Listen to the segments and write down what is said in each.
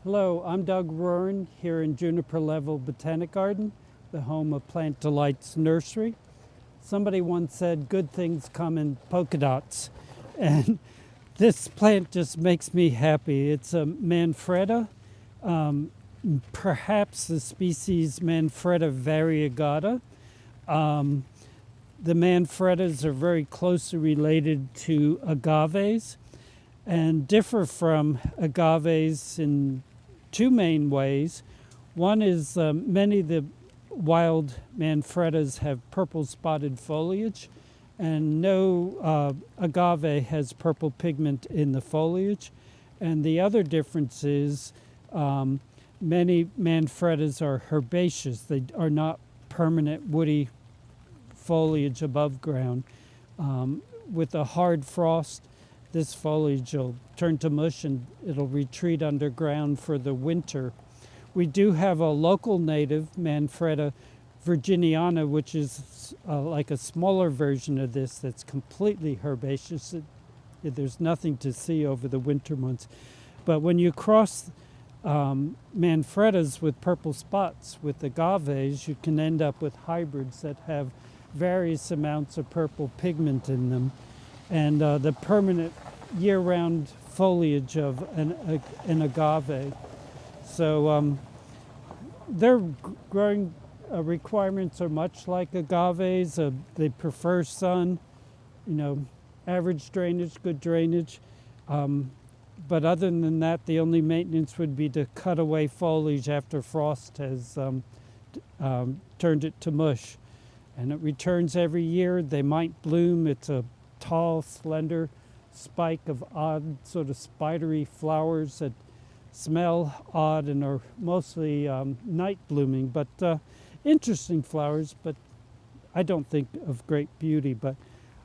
Hello, I'm Doug Roaring here in Juniper Level Botanic Garden, the home of Plant Delights Nursery. Somebody once said good things come in polka dots, and this plant just makes me happy. It's a Manfreda, perhaps the species Manfreda variegata. The Manfredas are very closely related to agaves and differ from agaves in two main ways. One is many of the wild Manfredas have purple spotted foliage, and no agave has purple pigment in the foliage. And the other difference is many Manfredas are herbaceous. They are not permanent woody foliage above ground. With a hard frost, this foliage will turn to mush and it'll retreat underground for the winter. We do have a local native, Manfreda virginiana, which is like a smaller version of this that's completely herbaceous. There's nothing to see over the winter months. But when you cross Manfredas with purple spots with agaves, you can end up with hybrids that have various amounts of purple pigment in them. And the permanent year-round foliage of an agave. So their growing requirements are much like agaves. They prefer sun, average drainage, good drainage. But other than that, the only maintenance would be to cut away foliage after frost has turned it to mush. And it returns every year. They might bloom. It's a tall, slender spike of odd, sort of spidery flowers that smell odd and are mostly night blooming, but interesting flowers, but I don't think of great beauty. But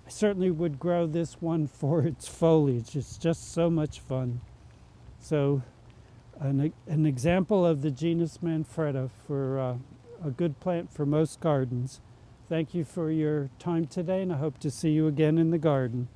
I certainly would grow this one for its foliage. It's just so much fun. So an example of the genus Manfreda for a good plant for most gardens. Thank you for your time today, and I hope to see you again in the garden.